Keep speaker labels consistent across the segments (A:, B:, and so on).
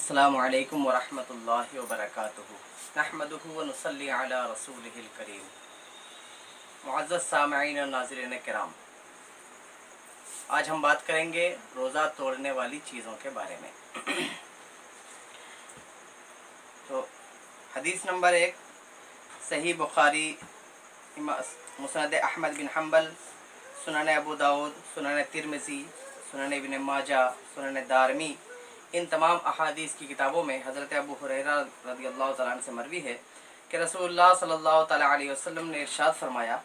A: अस्सलामु अलैकुम वरहमतुल्लाहि वबरकातुहू नहमदुहु व नुसल्ली अला रसूलिहिल करीम। मुअज़्ज़ज़ सामईन और नाज़रीन किराम, आज हम बात करेंगे रोज़ा तोड़ने वाली चीज़ों के बारे में। तो हदीस नंबर 1 सही बुखारी, मुस्नद अहमद बिन हम्बल, सुनन अबू दाऊद, सुनन तिरमिज़ी, सुनन इब्न माजा, सुनन दारमी, इन तमाम अहादीस की किताबों में हज़रत अबू हुरैरा रज़ियल्लाहु तआला अन्हु से मरवी है कि रसूलुल्लाह सल्लल्लाहु तआला अलैहि वसल्लम ने इरशाद फरमाया,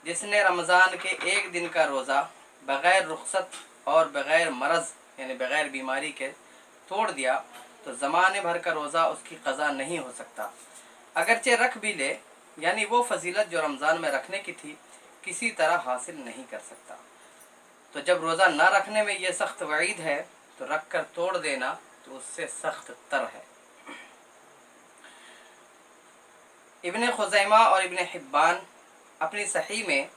A: जिसने रमज़ान के एक दिन का रोज़ा बग़ैर रुख़्सत और बग़ैर मरज़ यानी बग़ैर बीमारी के तोड़ दिया तो ज़माने भर का रोज़ा उसकी क़ज़ा नहीं हो सकता, अगरचे रख भी ले, यानी वो फजीलत जो रमज़ान में रखने की थी किसी तरह हासिल नहीं कर सकता। तो जब रोज़ा ना रखने में ये सख्त वईद है तो रख कर तोड़ देना तो उससे सख्त तर है। इब्न खुज़ैमा और इब्न हिब्बान अपनी सही में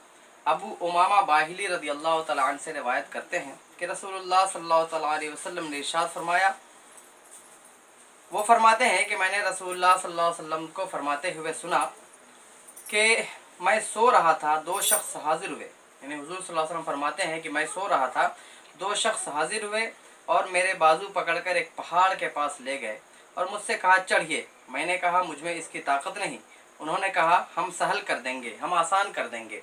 A: अबू उमामा बाहिली रज़ियल्लाहु तआला अन्हु से रिवायत करते हैं कि रसूलुल्लाह सल्लल्लाहु तआला अलैहि वसल्लम ने इरशाद फरमाया, वो फरमाते हैं कि मैंने रसूलुल्लाह सल्लल्लाहु अलैहि वसल्लम को फरमाते हुए सुना कि मैं सो रहा था, दो शख्स हाजिर हुए, यानी हुजूर सल्लल्लाहु अलैहि वसल्लम फरमाते हैं कि मैं सो रहा था, दो शख्स हाजिर हुए और मेरे बाजू पकड़कर एक पहाड़ के पास ले गए और मुझसे कहा चढ़िए। मैंने कहा मुझ में इसकी ताकत नहीं। उन्होंने कहा हम सहल कर देंगे, हम आसान कर देंगे।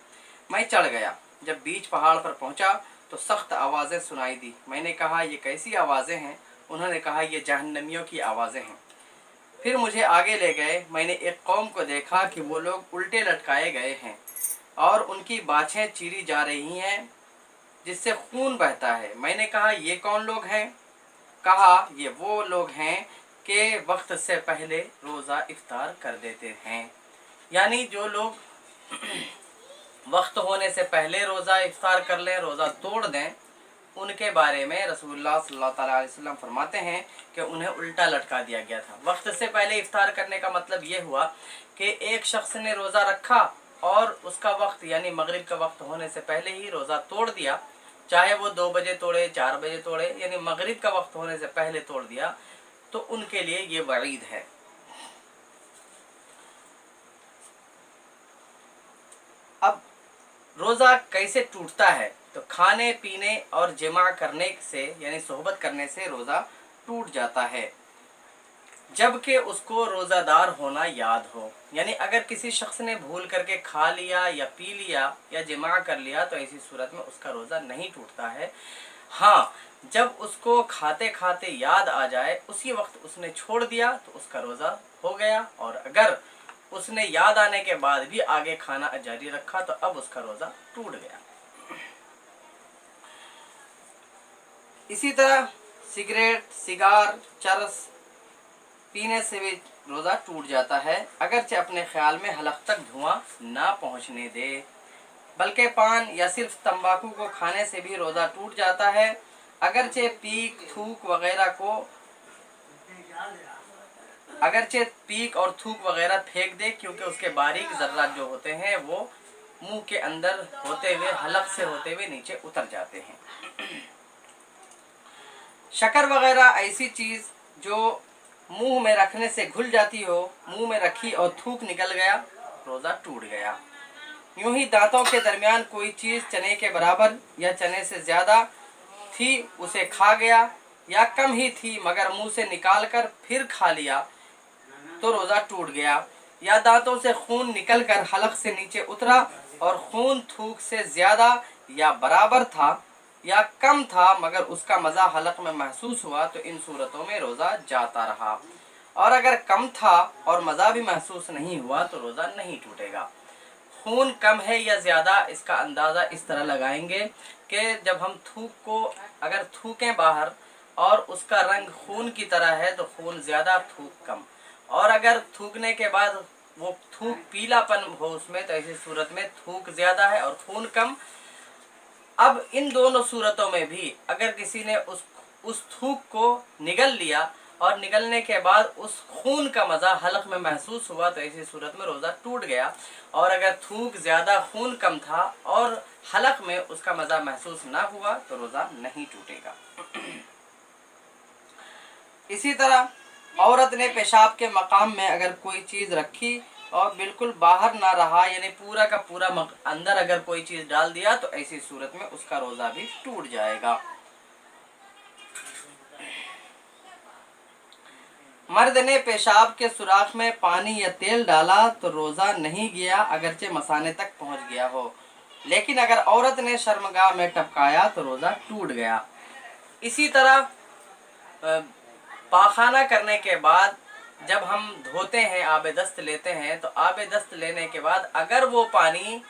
A: मैं चढ़ गया। जब बीच पहाड़ पर पहुंचा तो सख्त आवाज़ें सुनाई दी। मैंने कहा ये कैसी आवाज़ें हैं? उन्होंने कहा ये जहन्नमियों की आवाज़ें हैं। फिर मुझे आगे ले गए। मैंने एक कौम को देखा कि वो लोग उल्टे लटकाए गए हैं और उनकी बाछें चीरी जा रही हैं जिससे खून बहता है। मैंने कहा ये कौन लोग हैं? कहा ये वो लोग हैं कि वक्त से पहले रोज़ा इफ्तार कर देते हैं, यानी जो लोग वक्त होने से पहले रोज़ा इफ्तार कर लें, रोज़ा तोड़ दें, उनके बारे में रसूलुल्लाह सल्लल्लाहु अलैहि वसल्लम फरमाते हैं कि उन्हें उल्टा लटका दिया गया था। वक्त से पहले इफ्तार करने का मतलब ये हुआ कि एक शख्स ने रोज़ा रखा और उसका वक्त यानी मगरिब का वक्त होने से पहले ही रोज़ा तोड़ दिया, चाहे वो 2 बजे तोड़े, 4 बजे तोड़े, यानी मगरिब का वक्त होने से पहले तोड़ दिया, तो उनके लिए ये वईद है। अब रोज़ा कैसे टूटता है? तो खाने पीने और जिमा करने से यानी सोहबत करने से रोज़ा टूट जाता है, जबकि उसको रोज़ादार होना याद हो। यानी अगर किसी शख्स ने भूल करके खा लिया या पी लिया या जिमा कर लिया तो ऐसी सूरत में उसका रोज़ा नहीं टूटता है। हाँ, जब उसको खाते खाते याद आ जाए, उसी वक्त उसने छोड़ दिया तो उसका रोज़ा हो गया, और अगर उसने याद आने के बाद भी आगे खाना जारी रखा तो अब उसका रोज़ा टूट गया। इसी तरह सिगरेट, सिगार, चरस पीने से भी रोज़ा टूट जाता है, अगरचे अपने ख्याल में हलक तक धुआं ना पहुंचने दे। बल्कि पान या सिर्फ तंबाकू को खाने से भी रोज़ा टूट जाता है, अगरचे पीक और थूक वगैरह फेंक दे, क्योंकि उसके बारीक ज़र्रात जो होते हैं वो मुंह के अंदर होते हुए हलक से होते हुए नीचे उतर जाते हैं। शक्कर वगैरह ऐसी चीज़ जो मुंह में रखने से घुल जाती हो, मुंह में रखी और थूक निकल गया, रोज़ा टूट गया। यूं ही दांतों के दरमियान कोई चीज़ चने के बराबर या चने से ज़्यादा थी, उसे खा गया, या कम ही थी मगर मुंह से निकाल कर फिर खा लिया तो रोज़ा टूट गया। या दांतों से खून निकल कर हलक से नीचे उतरा और खून थूक से ज़्यादा या बराबर था या कम था मगर उसका मज़ा हलक में महसूस हुआ, तो इन सूरतों में रोज़ा जाता रहा। और अगर कम था और मज़ा भी महसूस नहीं हुआ तो रोज़ा नहीं टूटेगा। खून कम है या ज़्यादा, इसका अंदाज़ा इस तरह लगाएंगे कि जब हम थूक को अगर थूकें बाहर और उसका रंग खून की तरह है तो खून ज़्यादा, थूक कम, और अगर थूकने के बाद वो थूक पीलापन हो उसमें तो ऐसी सूरत में थूक ज़्यादा है और खून कम। अब इन दोनों सूरतों में भी अगर किसी ने उस थूक को निगल लिया और निगलने के बाद उस खून का मज़ा हलक में महसूस हुआ तो ऐसी सूरत में रोज़ा टूट गया। और अगर थूक ज़्यादा खून कम था और हलक में उसका मज़ा महसूस ना हुआ तो रोज़ा नहीं टूटेगा। इसी तरह औरत ने पेशाब के मकाम में अगर कोई चीज़ रखी और बिल्कुल बाहर ना रहा, यानी पूरा का पूरा अंदर अगर कोई चीज़ डाल दिया, तो ऐसी सूरत में उसका रोज़ा भी टूट जाएगा। मर्द ने पेशाब के सुराख में पानी या तेल डाला तो रोज़ा नहीं गया, अगरचे मसाने तक पहुंच गया हो। लेकिन अगर औरत ने शर्मगाह में टपकाया तो रोज़ा टूट गया। इसी तरह पाखाना करने के बाद जब हम धोते हैं, आब दस्त लेते हैं, तो आब दस्त लेने के बाद अगर वो पानी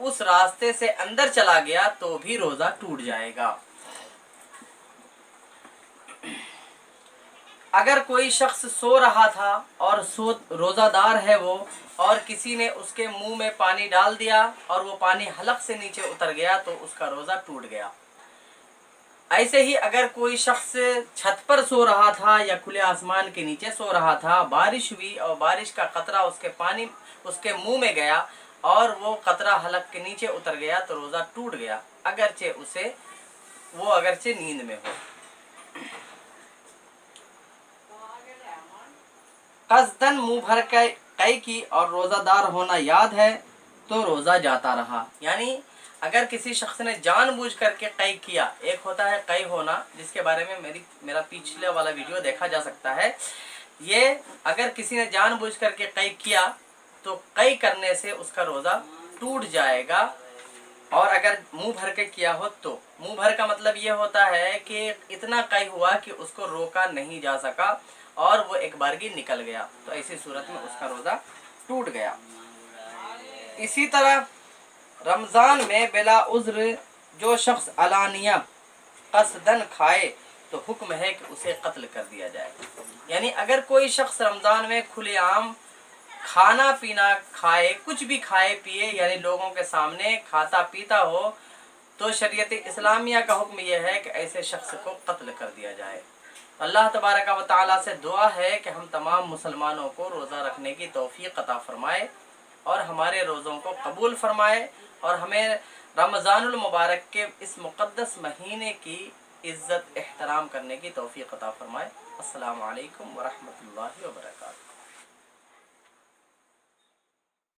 A: उस रास्ते से अंदर चला गया तो भी रोज़ा टूट जाएगा। अगर कोई शख्स सो रहा था और रोज़ादार है वो, और किसी ने उसके मुंह में पानी डाल दिया और वो पानी हलक से नीचे उतर गया तो उसका रोज़ा टूट गया। ऐसे ही अगर कोई शख्स छत पर सो रहा था या खुले आसमान के नीचे सो रहा था, बारिश हुई और बारिश का कतरा उसके मुंह में गया और वो कतरा हलक के नीचे उतर गया तो रोज़ा टूट गया, अगरचे नींद में हो। कसदन मुंह भर कई की और रोज़ादार होना याद है तो रोज़ा जाता रहा। यानी अगर किसी शख्स ने जानबूझ करके कई किया, एक होता है कई होना, जिसके बारे में मेरा पिछले वाला वीडियो देखा जा सकता है। ये अगर किसी ने जानबूझ करके कई किया तो कई करने से उसका रोज़ा टूट जाएगा। और अगर मुंह भर के किया हो तो मुंह भर का मतलब ये होता है कि इतना कई हुआ कि उसको रोका नहीं जा सका और वो एक बारगी निकल गया, तो ऐसी सूरत में उसका रोज़ा टूट गया। इसी तरह रमज़ान में बिला उज़्र जो शख्स अलानिया कसदन खाए तो हुक्म है कि उसे कत्ल कर दिया जाए। यानी अगर कोई शख्स रमज़ान में खुलेआम खाना पीना खाए, कुछ भी खाए पिए, यानी लोगों के सामने खाता पीता हो, तो शरीयत इस्लामिया का हुक्म यह है कि ऐसे शख्स को कत्ल कर दिया जाए। अल्लाह तबारक व तआला से दुआ है कि हम तमाम मुसलमानों को रोज़ा रखने की तौफीक अता फरमाए और हमारे रोज़ों को कबूल फरमाए और हमें रमज़ानुल मुबारक के इस मुक़द्दस महीने की इज़्ज़त एहतराम करने की तौफीक अता फरमाए। अस्सलामु अलैकुम व रहमतुल्लाहि व बरकातहू।